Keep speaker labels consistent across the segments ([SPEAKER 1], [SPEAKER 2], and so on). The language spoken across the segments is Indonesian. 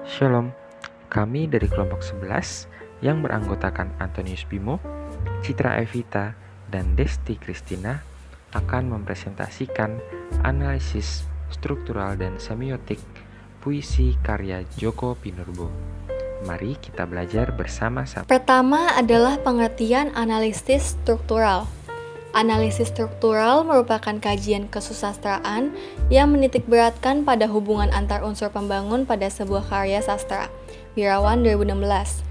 [SPEAKER 1] Shalom, kami dari kelompok 11 yang beranggotakan Antonius Bimo, Citra Evita, dan Desti Kristina akan mempresentasikan analisis struktural dan semiotik puisi karya Djoko Pinurbo. Mari kita belajar bersama-sama.
[SPEAKER 2] Pertama adalah pengertian analisis struktural. Analisis struktural merupakan kajian kesusastraan yang menitikberatkan pada hubungan antar unsur pembangun pada sebuah karya sastra. Wirawan 2016.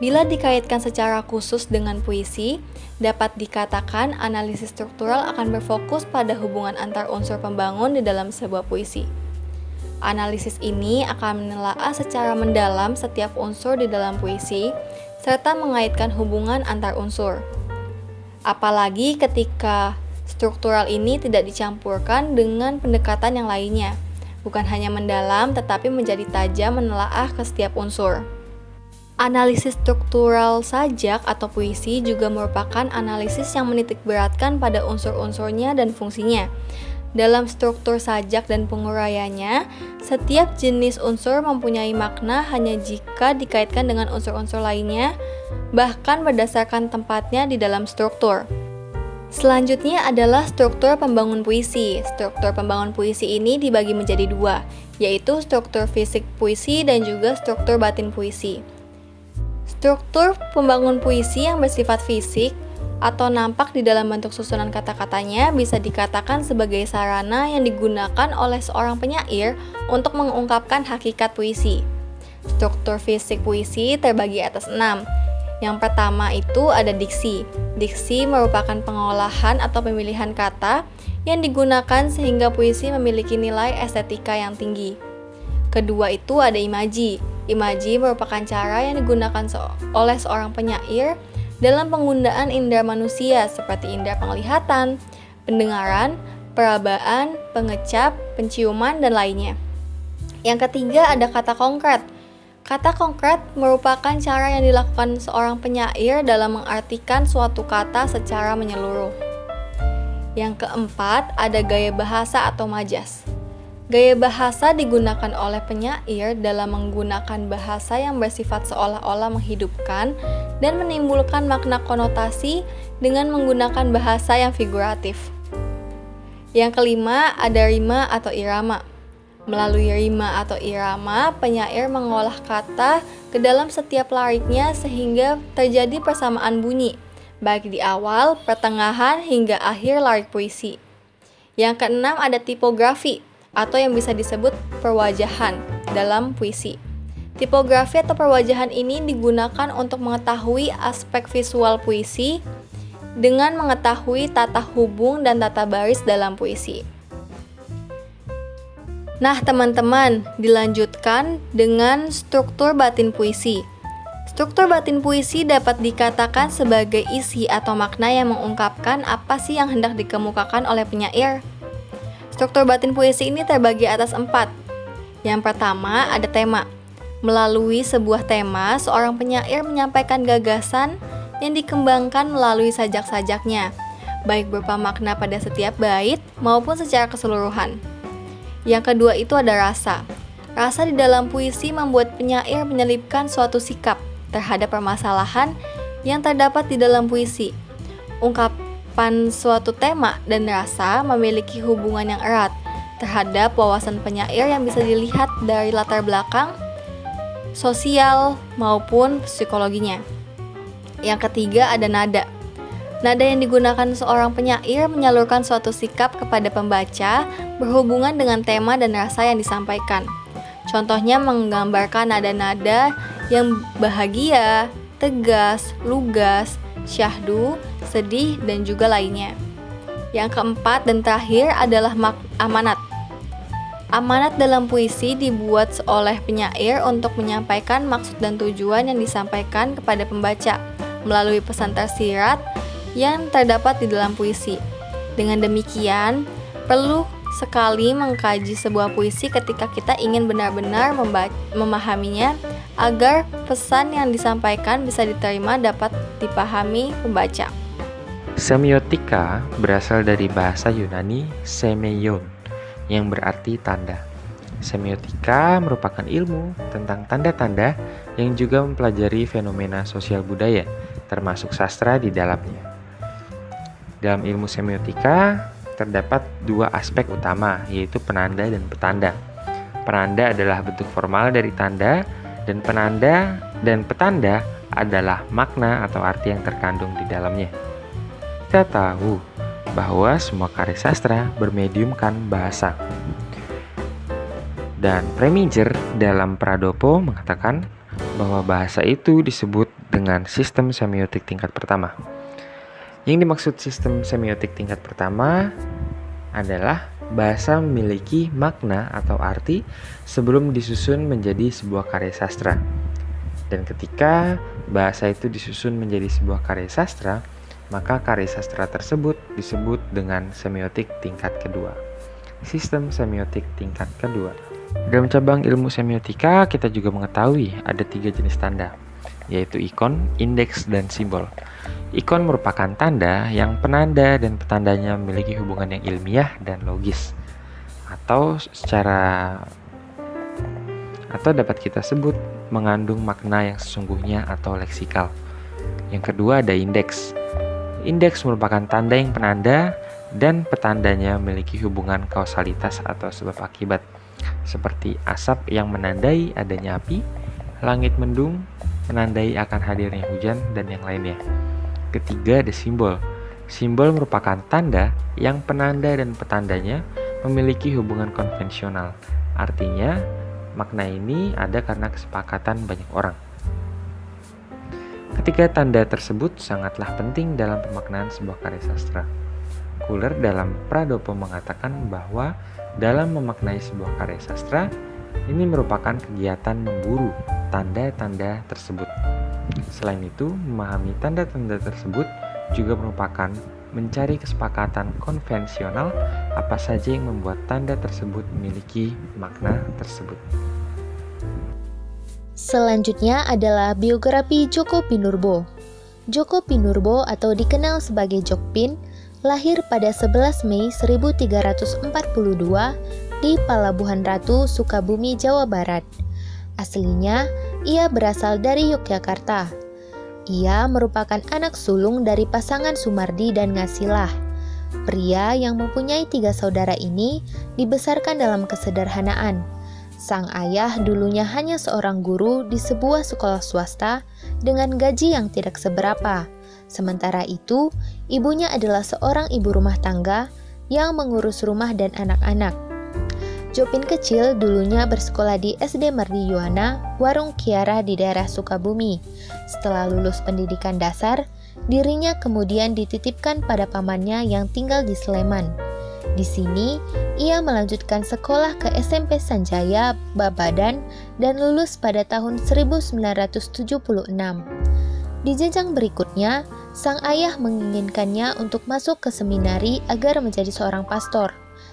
[SPEAKER 2] Bila dikaitkan secara khusus dengan puisi, dapat dikatakan analisis struktural akan berfokus pada hubungan antar unsur pembangun di dalam sebuah puisi. Analisis ini akan menelaah secara mendalam setiap unsur di dalam puisi, serta mengaitkan hubungan antar unsur. Apalagi ketika struktural ini tidak dicampurkan dengan pendekatan yang lainnya, bukan hanya mendalam tetapi menjadi tajam menelaah ke setiap unsur. Analisis struktural sajak atau puisi juga merupakan analisis yang menitikberatkan pada unsur-unsurnya dan fungsinya. Dalam struktur sajak dan penguraiannya, setiap jenis unsur mempunyai makna hanya jika dikaitkan dengan unsur-unsur lainnya, bahkan berdasarkan tempatnya di dalam struktur. Selanjutnya adalah struktur pembangun puisi. Struktur pembangun puisi ini dibagi menjadi dua, yaitu struktur fisik puisi dan juga struktur batin puisi. Struktur pembangun puisi yang bersifat fisik atau nampak di dalam bentuk susunan kata-katanya bisa dikatakan sebagai sarana yang digunakan oleh seorang penyair untuk mengungkapkan hakikat puisi. Struktur fisik puisi terbagi atas 6. Yang pertama itu ada diksi. Diksi merupakan pengolahan atau pemilihan kata yang digunakan sehingga puisi memiliki nilai estetika yang tinggi. Kedua itu ada imaji. Imaji merupakan cara yang digunakan oleh seorang penyair dalam penggunaan indera manusia seperti indera penglihatan, pendengaran, perabaan, pengecap, penciuman, dan lainnya. Yang ketiga ada kata konkret. Kata konkret merupakan cara yang dilakukan seorang penyair dalam mengartikan suatu kata secara menyeluruh. Yang keempat ada gaya bahasa atau majas. Gaya bahasa digunakan oleh penyair dalam menggunakan bahasa yang bersifat seolah-olah menghidupkan dan menimbulkan makna konotasi dengan menggunakan bahasa yang figuratif. Yang kelima ada rima atau irama. Melalui rima atau irama, penyair mengolah kata ke dalam setiap lariknya sehingga terjadi persamaan bunyi, baik di awal, pertengahan, hingga akhir larik puisi. Yang keenam ada tipografi, atau yang bisa disebut perwajahan dalam puisi. Tipografi atau perwajahan ini digunakan untuk mengetahui aspek visual puisi dengan mengetahui tata hubung dan tata baris dalam puisi. Nah, teman-teman, dilanjutkan dengan struktur batin puisi. Struktur batin puisi dapat dikatakan sebagai isi atau makna yang mengungkapkan apa sih yang hendak dikemukakan oleh penyair. Struktur batin puisi ini terbagi atas 4. Yang pertama ada tema. Melalui sebuah tema, seorang penyair menyampaikan gagasan yang dikembangkan melalui sajak-sajaknya, baik berupa makna pada setiap bait maupun secara keseluruhan. Yang kedua itu ada rasa. Rasa di dalam puisi membuat penyair menyelipkan suatu sikap terhadap permasalahan yang terdapat di dalam puisi. Ungkapan suatu tema dan rasa memiliki hubungan yang erat terhadap wawasan penyair yang bisa dilihat dari latar belakang sosial maupun psikologinya. Yang ketiga ada nada. Nada yang digunakan seorang penyair menyalurkan suatu sikap kepada pembaca berhubungan dengan tema dan rasa yang disampaikan. Contohnya menggambarkan nada-nada yang bahagia, tegas, lugas, syahdu, sedih, dan juga lainnya. Yang keempat dan terakhir adalah amanat. Amanat dalam puisi dibuat oleh penyair untuk menyampaikan maksud dan tujuan yang disampaikan kepada pembaca melalui pesan tersirat yang terdapat di dalam puisi. Dengan demikian, perlu sekali mengkaji sebuah puisi ketika kita ingin benar-benar memahaminya agar pesan yang disampaikan bisa diterima dapat dipahami pembaca.
[SPEAKER 1] Semiotika berasal dari bahasa Yunani semeion yang berarti tanda. Semiotika merupakan ilmu tentang tanda-tanda yang juga mempelajari fenomena sosial budaya, termasuk sastra di dalamnya. Dalam ilmu semiotika, terdapat dua aspek utama, yaitu penanda dan petanda. Penanda adalah bentuk formal dari tanda, dan petanda adalah makna atau arti yang terkandung di dalamnya. Kita tahu bahwa semua karya sastra bermediumkan bahasa. Dan Preminger dalam Pradopo mengatakan bahwa bahasa itu disebut dengan sistem semiotik tingkat pertama. Yang dimaksud sistem semiotik tingkat pertama adalah bahasa memiliki makna atau arti sebelum disusun menjadi sebuah karya sastra. Dan ketika bahasa itu disusun menjadi sebuah karya sastra, maka karya sastra tersebut disebut dengan semiotik tingkat kedua. Sistem semiotik tingkat kedua. Dalam cabang ilmu semiotika, kita juga mengetahui ada 3 jenis tanda, yaitu ikon, indeks, dan simbol. Ikon merupakan tanda yang penanda dan petandanya memiliki hubungan yang ilmiah dan logis, atau dapat kita sebut mengandung makna yang sesungguhnya atau leksikal. Yang kedua ada indeks. Indeks merupakan tanda yang penanda dan petandanya memiliki hubungan kausalitas atau sebab akibat, seperti asap yang menandai adanya api, langit mendung menandai akan hadirnya hujan, dan yang lainnya. Ketiga ada simbol. Simbol merupakan tanda yang penanda dan petandanya memiliki hubungan konvensional. Artinya, makna ini ada karena kesepakatan banyak orang. Ketiga tanda tersebut sangatlah penting dalam pemaknaan sebuah karya sastra. Kuller dalam Pradopo mengatakan bahwa dalam memaknai sebuah karya sastra, ini merupakan kegiatan memburu tanda-tanda tersebut. Selain itu, memahami tanda-tanda tersebut juga merupakan mencari kesepakatan konvensional apa saja yang membuat tanda tersebut memiliki makna tersebut.
[SPEAKER 3] Selanjutnya adalah biografi Djoko Pinurbo. Djoko Pinurbo atau dikenal sebagai Djokpin lahir pada 11 Mei 1342 di Palabuhan Ratu, Sukabumi, Jawa Barat. Aslinya, ia berasal dari Yogyakarta. Ia merupakan anak sulung dari pasangan Sumardi dan Ngasilah. Pria yang mempunyai 3 saudara ini dibesarkan dalam kesederhanaan. Sang ayah dulunya hanya seorang guru di sebuah sekolah swasta dengan gaji yang tidak seberapa. Sementara itu, ibunya adalah seorang ibu rumah tangga yang mengurus rumah dan anak-anak. Djokpin kecil dulunya bersekolah di SD Mardi Yuwana, Warung Kiara di daerah Sukabumi. Setelah lulus pendidikan dasar, dirinya kemudian dititipkan pada pamannya yang tinggal di Sleman. Di sini, ia melanjutkan sekolah ke SMP Sanjaya, Babadan, dan lulus pada tahun 1976. Di jenjang berikutnya, sang ayah menginginkannya untuk masuk ke seminari agar menjadi seorang pastor.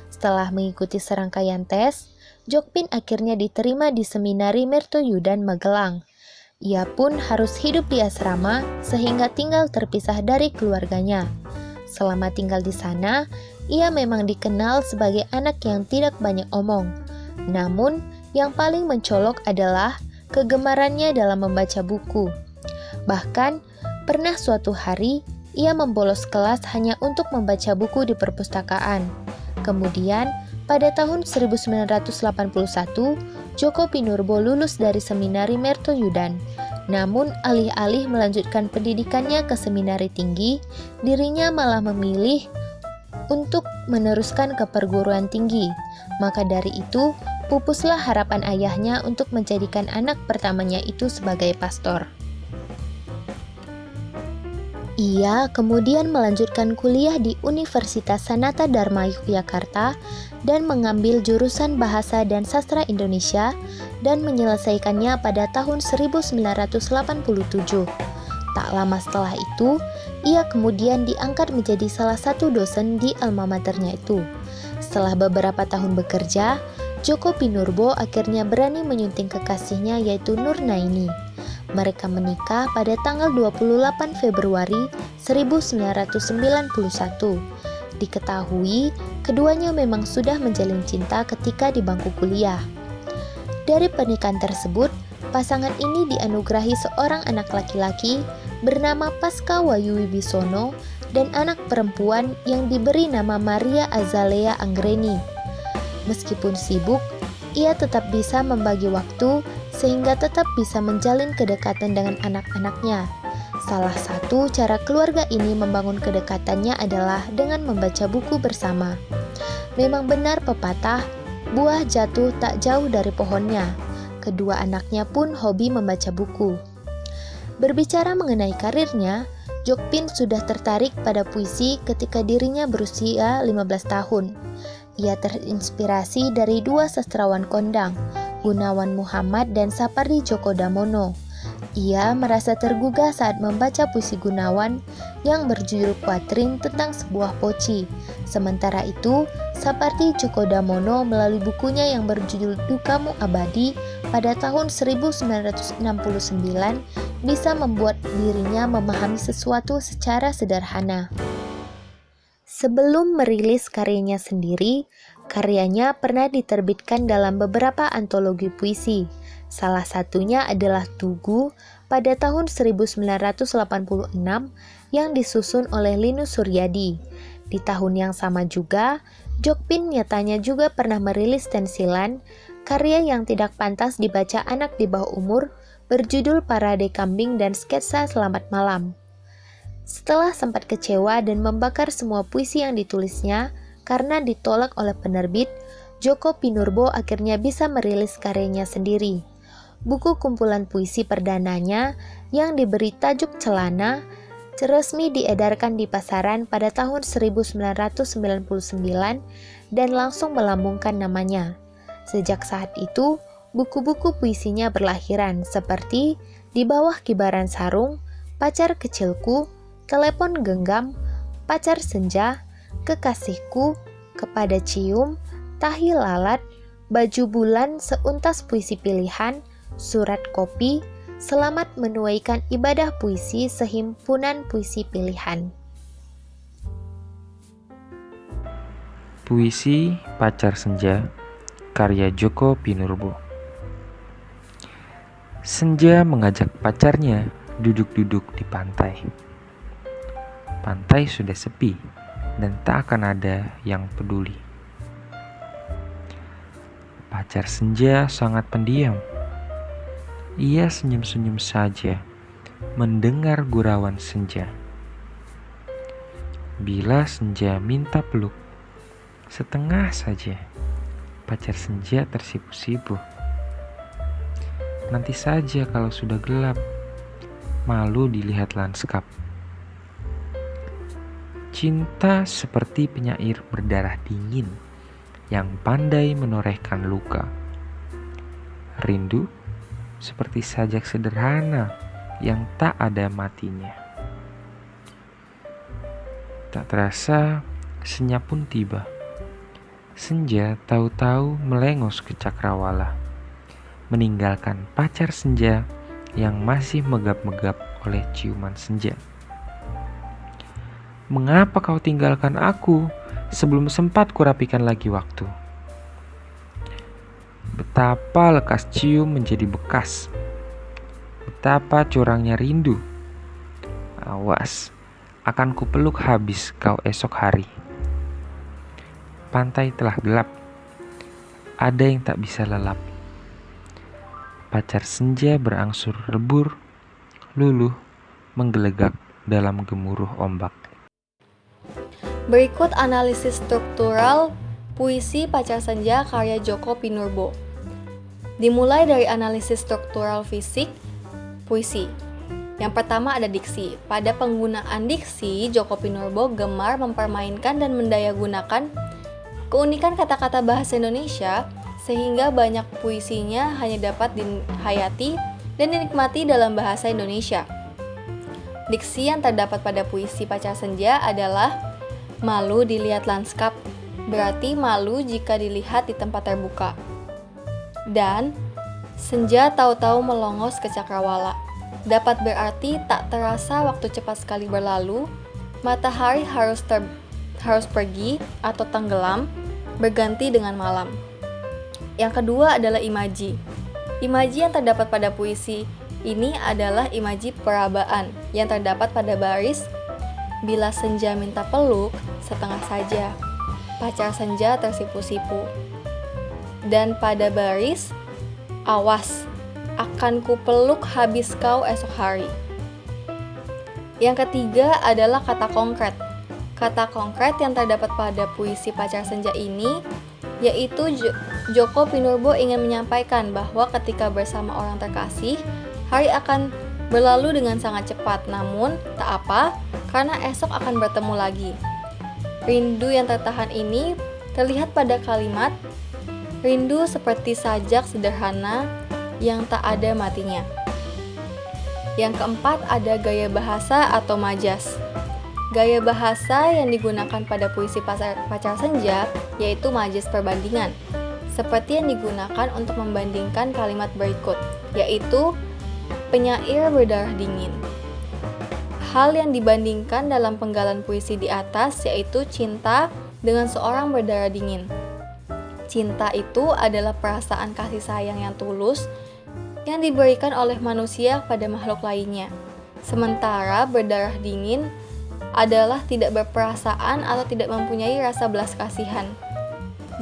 [SPEAKER 3] Setelah mengikuti serangkaian tes, Djokpin akhirnya diterima di Seminari Mertoyudan Magelang. Ia pun harus hidup di asrama sehingga tinggal terpisah dari keluarganya. Selama tinggal di sana, ia memang dikenal sebagai anak yang tidak banyak omong. Namun, yang paling mencolok adalah kegemarannya dalam membaca buku. Bahkan, pernah suatu hari, ia membolos kelas hanya untuk membaca buku di perpustakaan. Kemudian, pada tahun 1981, Djoko Pinurbo lulus dari Seminari Mertoyudan. Namun, alih-alih melanjutkan pendidikannya ke seminari tinggi, dirinya malah memilih untuk meneruskan ke perguruan tinggi. Maka dari itu, pupuslah harapan ayahnya untuk menjadikan anak pertamanya itu sebagai pastor. Ia kemudian melanjutkan kuliah di Universitas Sanata Dharma Yogyakarta dan mengambil jurusan Bahasa dan Sastra Indonesia dan menyelesaikannya pada tahun 1987. Tak lama setelah itu, ia kemudian diangkat menjadi salah satu dosen di alma maternya itu. Setelah beberapa tahun bekerja, Djoko Pinurbo akhirnya berani menyunting kekasihnya yaitu Nur Naini. Mereka menikah pada tanggal 28 Februari 1991. Diketahui, keduanya memang sudah menjalin cinta ketika di bangku kuliah. Dari pernikahan tersebut, pasangan ini dianugerahi seorang anak laki-laki bernama Pasca Wahyu Wibisono dan anak perempuan yang diberi nama Maria Azalea Anggreni. Meskipun sibuk, ia tetap bisa membagi waktu sehingga tetap bisa menjalin kedekatan dengan anak-anaknya. Salah satu cara keluarga ini membangun kedekatannya adalah dengan membaca buku bersama. Memang benar pepatah, buah jatuh tak jauh dari pohonnya. Kedua anaknya pun hobi membaca buku. Berbicara mengenai karirnya, Jokpin sudah tertarik pada puisi ketika dirinya berusia 15 tahun. Ia terinspirasi dari dua sastrawan kondang, Gunawan Muhammad dan Sapardi Djoko Damono. Ia merasa tergugah saat membaca puisi Gunawan yang berjudul kuatrin tentang sebuah poci. Sementara itu, Sapardi Djoko Damono melalui bukunya yang berjudul Dukamu Abadi pada tahun 1969 bisa membuat dirinya memahami sesuatu secara sederhana. Sebelum merilis karyanya sendiri, karyanya pernah diterbitkan dalam beberapa antologi puisi. Salah satunya adalah Tugu pada tahun 1986 yang disusun oleh Linus Suryadi. Di tahun yang sama juga, Jokpin nyatanya juga pernah merilis stensilan karya yang tidak pantas dibaca anak di bawah umur berjudul Parade Kambing dan Sketsa Selamat Malam. Setelah sempat kecewa dan membakar semua puisi yang ditulisnya karena ditolak oleh penerbit, Djoko Pinurbo akhirnya bisa merilis karyanya sendiri. Buku kumpulan puisi perdananya yang diberi tajuk Celana resmi diedarkan di pasaran pada tahun 1999 dan langsung melambungkan namanya. Sejak saat itu, buku-buku puisinya berlahiran seperti Di Bawah Kibaran Sarung, Pacar Kecilku, Telepon Genggam, Pacar Senja, Kekasihku, Kepada Cium, Tahi Lalat, Baju Bulan, Seuntas Puisi Pilihan, Surat Kopi, Selamat Menuaikan Ibadah Puisi, Sehimpunan Puisi Pilihan.
[SPEAKER 1] Puisi Pacar Senja, karya Djoko Pinurbo. Senja mengajak pacarnya duduk-duduk di pantai. Pantai sudah sepi dan tak akan ada yang peduli. Pacar Senja sangat pendiam. Ia senyum-senyum saja mendengar gurauan senja. Bila senja minta peluk, setengah saja, pacar senja tersipu-sipu. Nanti saja kalau sudah gelap, malu dilihat lanskap. Cinta seperti penyair berdarah dingin yang pandai menorehkan luka. Rindu seperti sajak sederhana yang tak ada matinya. Tak terasa, senyap pun tiba. Senja tahu-tahu melengos ke cakrawala, meninggalkan pacar senja yang masih megap-megap oleh ciuman senja. Mengapa kau tinggalkan aku sebelum sempat kurapikan lagi waktu? Betapa lekas cium menjadi bekas. Betapa curangnya rindu. Awas, akan kupeluk habis kau esok hari. Pantai telah gelap. Ada yang tak bisa lelap. Pacar senja berangsur lebur, luluh, menggelegak dalam gemuruh ombak.
[SPEAKER 2] Berikut analisis struktural puisi Pacar Senja karya Djoko Pinurbo. Dimulai dari analisis struktural fisik puisi. Yang pertama ada diksi. Pada penggunaan diksi, Djoko Pinurbo gemar mempermainkan dan mendayagunakan keunikan kata-kata bahasa Indonesia sehingga banyak puisinya hanya dapat dihayati dan dinikmati dalam bahasa Indonesia. Diksi yang terdapat pada puisi Pacar Senja adalah malu dilihat lanskap, berarti malu jika dilihat di tempat terbuka. Dan senja tahu-tahu melongos ke cakrawala, dapat berarti tak terasa waktu cepat sekali berlalu, matahari harus pergi atau tenggelam, berganti dengan malam. Yang kedua adalah imaji. Imaji yang terdapat pada puisi ini adalah imaji perabaan yang terdapat pada baris bila senja minta peluk setengah saja, pacar senja tersipu-sipu. Dan pada baris awas, akan kupeluk habis kau esok hari. Yang ketiga adalah kata konkret. Kata konkret yang terdapat pada puisi Pacar Senja ini yaitu Djoko Pinurbo ingin menyampaikan bahwa ketika bersama orang terkasih, hari akan berlalu dengan sangat cepat, namun tak apa, karena esok akan bertemu lagi. Rindu yang tertahan ini terlihat pada kalimat, rindu seperti sajak sederhana yang tak ada matinya. Yang keempat ada gaya bahasa atau majas. Gaya bahasa yang digunakan pada puisi Pacar Senja yaitu majas perbandingan, seperti yang digunakan untuk membandingkan kalimat berikut, yaitu penyair berdarah dingin. Hal yang dibandingkan dalam penggalan puisi di atas yaitu cinta dengan seorang berdarah dingin. Cinta itu adalah perasaan kasih sayang yang tulus yang diberikan oleh manusia pada makhluk lainnya. Sementara berdarah dingin adalah tidak berperasaan atau tidak mempunyai rasa belas kasihan.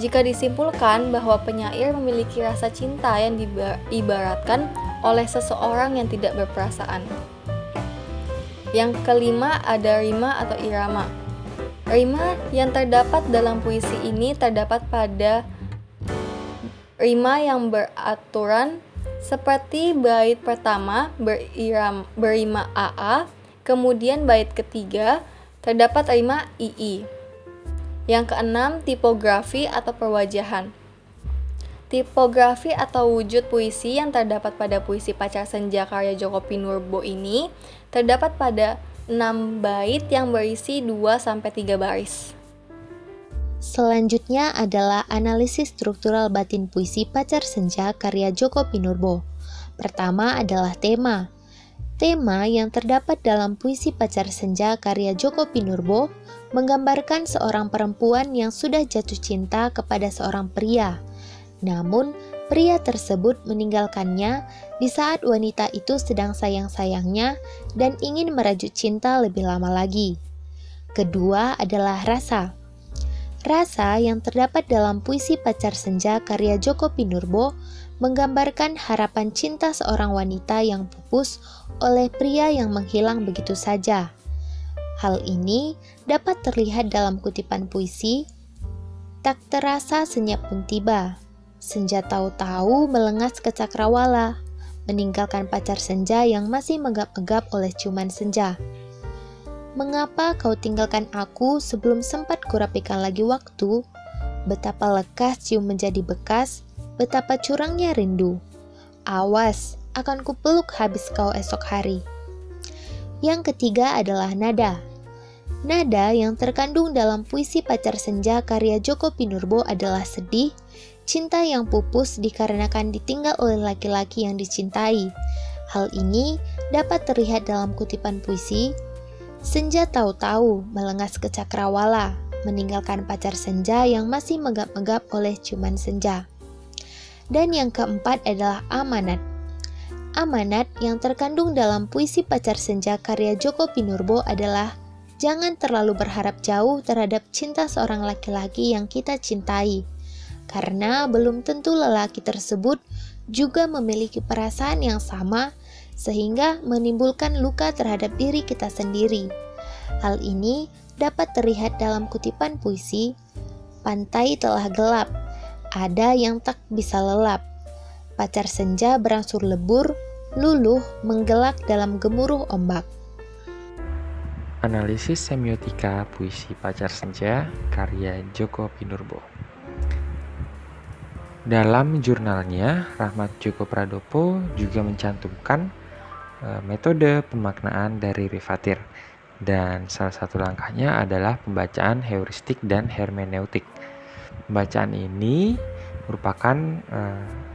[SPEAKER 2] Jika disimpulkan bahwa penyair memiliki rasa cinta yang diibaratkan oleh seseorang yang tidak berperasaan. Yang kelima ada rima atau irama. Rima yang terdapat dalam puisi ini terdapat pada rima yang beraturan seperti bait pertama berima AA, kemudian bait ketiga terdapat rima II. Yang keenam, tipografi atau perwajahan. Tipografi atau wujud puisi yang terdapat pada puisi Pacar Senja karya Djoko Pinurbo ini terdapat pada 6 bait yang berisi 2-3 baris.
[SPEAKER 3] Selanjutnya adalah analisis struktural batin puisi Pacar Senja karya Djoko Pinurbo. Pertama adalah tema. Tema yang terdapat dalam puisi Pacar Senja karya Djoko Pinurbo menggambarkan seorang perempuan yang sudah jatuh cinta kepada seorang pria. Namun, pria tersebut meninggalkannya di saat wanita itu sedang sayang-sayangnya dan ingin merajut cinta lebih lama lagi. Kedua adalah rasa. Rasa yang terdapat dalam puisi Pacar Senja karya Djoko Pinurbo menggambarkan harapan cinta seorang wanita yang pupus oleh pria yang menghilang begitu saja. Hal ini dapat terlihat dalam kutipan puisi, "Tak terasa senyap pun tiba, senja tahu-tahu melengas ke cakrawala, meninggalkan pacar senja yang masih megap-megap oleh ciuman senja. Mengapa kau tinggalkan aku sebelum sempat kurapikan lagi waktu? Betapa lekas cium menjadi bekas, betapa curangnya rindu. Awas, akan kupeluk habis kau esok hari." Yang ketiga adalah nada. Nada yang terkandung dalam puisi Pacar Senja karya Djoko Pinurbo adalah sedih, cinta yang pupus dikarenakan ditinggal oleh laki-laki yang dicintai. Hal ini dapat terlihat dalam kutipan puisi, "Senja tahu-tahu melengas ke cakrawala, meninggalkan pacar senja yang masih megap-megap oleh ciuman senja." Dan yang keempat adalah amanat. Amanat yang terkandung dalam puisi Pacar Senja karya Djoko Pinurbo adalah jangan terlalu berharap jauh terhadap cinta seorang laki-laki yang kita cintai, karena belum tentu lelaki tersebut juga memiliki perasaan yang sama sehingga menimbulkan luka terhadap diri kita sendiri. Hal ini dapat terlihat dalam kutipan puisi, "Pantai telah gelap, ada yang tak bisa lelap. Pacar senja berangsur lebur, luluh menggelak dalam gemuruh ombak."
[SPEAKER 1] Analisis semiotika puisi Pacar Senja karya Djoko Pinurbo. Dalam jurnalnya, Rahmat Djoko Pradopo juga mencantumkan metode pemaknaan dari Rifatir, dan salah satu langkahnya adalah pembacaan heuristik dan hermeneutik. Pembacaan ini merupakan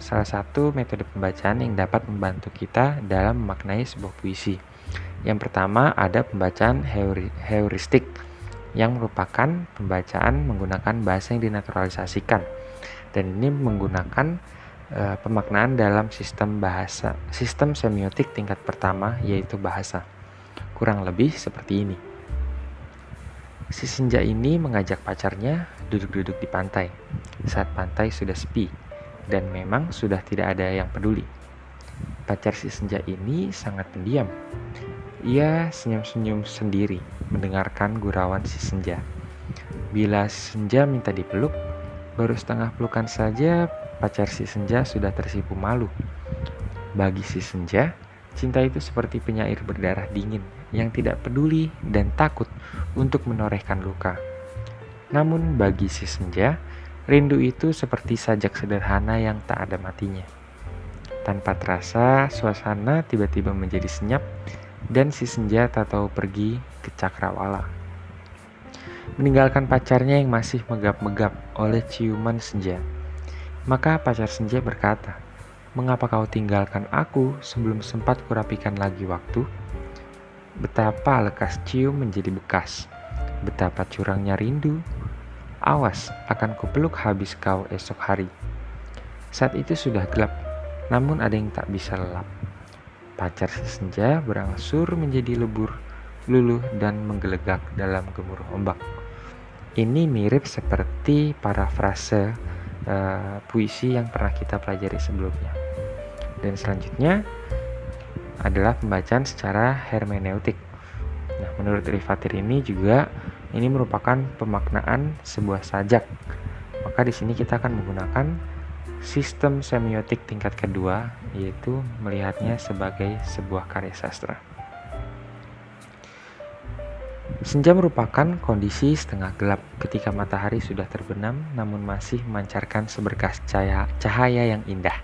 [SPEAKER 1] salah satu metode pembacaan yang dapat membantu kita dalam memaknai sebuah puisi. Yang pertama ada pembacaan heuristik, yang merupakan pembacaan menggunakan bahasa yang dinaturalisasikan. Dan ini menggunakan pemaknaan dalam sistem semiotik tingkat pertama, yaitu bahasa. Kurang lebih seperti ini. Si senja ini mengajak pacarnya duduk-duduk di pantai saat pantai sudah sepi dan memang sudah tidak ada yang peduli. Pacar si senja ini sangat pendiam. Ia senyum-senyum sendiri mendengarkan gurauan si senja. Bila senja minta dipeluk, baru setengah pelukan saja pacar si senja sudah tersipu malu. Bagi si senja, cinta itu seperti penyair berdarah dingin yang tidak peduli dan takut untuk menorehkan luka. Namun bagi si senja, rindu itu seperti sajak sederhana yang tak ada matinya. Tanpa terasa, suasana tiba-tiba menjadi senyap dan si senja tak tahu pergi ke cakrawala. Meninggalkan pacarnya yang masih megap-megap oleh ciuman senja. Maka pacar senja berkata, "Mengapa kau tinggalkan aku sebelum sempat kurapikan lagi waktu? Betapa lekas cium menjadi bekas, betapa curangnya rindu. Awas, akan kupeluk habis kau esok hari." Saat itu sudah gelap, namun ada yang tak bisa lelap. Pacar si senja berangsur menjadi lebur, luluh dan menggelegak dalam gemuruh ombak. Ini mirip seperti parafrase puisi yang pernah kita pelajari sebelumnya. Dan selanjutnya adalah pembacaan secara hermeneutik. Nah, menurut Rifatir ini juga ini merupakan pemaknaan sebuah sajak. Maka di sini kita akan menggunakan sistem semiotik tingkat kedua, yaitu melihatnya sebagai sebuah karya sastra. Senja merupakan kondisi setengah gelap ketika matahari sudah terbenam namun masih memancarkan seberkas cahaya yang indah.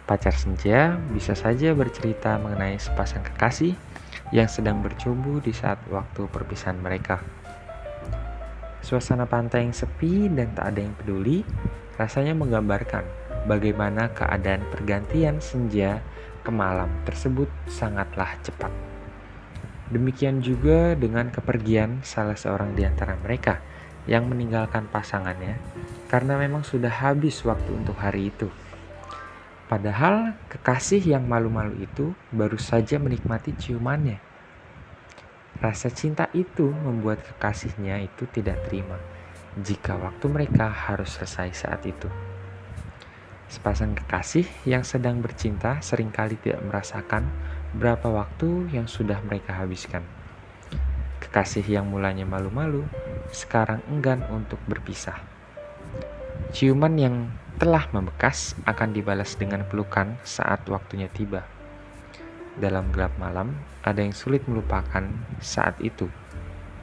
[SPEAKER 1] Pacar senja bisa saja bercerita mengenai sepasang kekasih yang sedang bercumbu di saat waktu perpisahan mereka. Suasana pantai yang sepi dan tak ada yang peduli rasanya menggambarkan bagaimana keadaan pergantian senja ke malam tersebut sangatlah cepat. Demikian juga dengan kepergian salah seorang di antara mereka yang meninggalkan pasangannya karena memang sudah habis waktu untuk hari itu. Padahal kekasih yang malu-malu itu baru saja menikmati ciumannya. Rasa cinta itu membuat kekasihnya itu tidak terima jika waktu mereka harus selesai saat itu. Sepasang kekasih yang sedang bercinta seringkali tidak merasakan berapa waktu yang sudah mereka habiskan. Kekasih yang mulanya malu-malu sekarang enggan untuk berpisah. Ciuman yang telah membekas akan dibalas dengan pelukan saat waktunya tiba. Dalam gelap malam, ada yang sulit melupakan saat itu.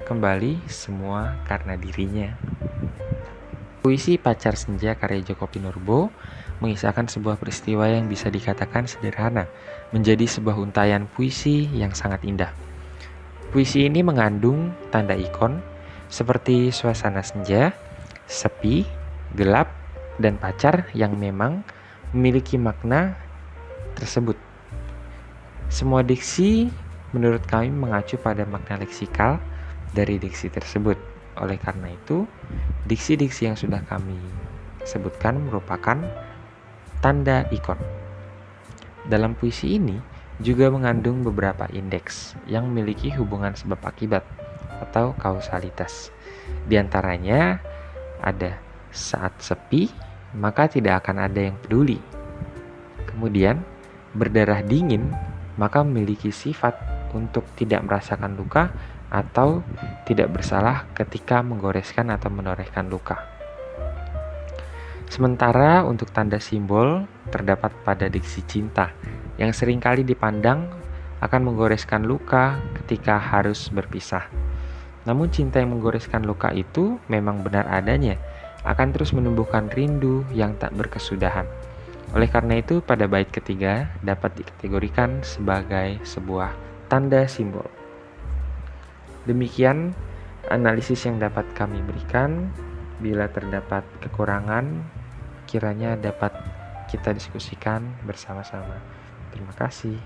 [SPEAKER 1] Kembali semua karena dirinya. Puisi Pacar Senja karya Djoko Pinurbo mengisahkan sebuah peristiwa yang bisa dikatakan sederhana menjadi sebuah untayan puisi yang sangat indah. Puisi ini mengandung tanda ikon seperti suasana senja, sepi, gelap, dan pacar yang memang memiliki makna tersebut. Semua diksi menurut kami mengacu pada makna leksikal dari diksi tersebut. Oleh karena itu, diksi-diksi yang sudah kami sebutkan merupakan tanda ikon. Dalam puisi ini juga mengandung beberapa indeks yang memiliki hubungan sebab akibat atau kausalitas. Di antaranya ada saat sepi, maka tidak akan ada yang peduli. Kemudian, berdarah dingin, maka memiliki sifat untuk tidak merasakan luka atau tidak bersalah ketika menggoreskan atau menorehkan luka. Sementara untuk tanda simbol terdapat pada diksi cinta yang seringkali dipandang akan menggoreskan luka ketika harus berpisah. Namun cinta yang menggoreskan luka itu memang benar adanya, akan terus menumbuhkan rindu yang tak berkesudahan. Oleh karena itu, pada bait ketiga dapat dikategorikan sebagai sebuah tanda simbol. Demikian analisis yang dapat kami berikan. Bila terdapat kekurangan, kiranya dapat kita diskusikan bersama-sama. Terima kasih.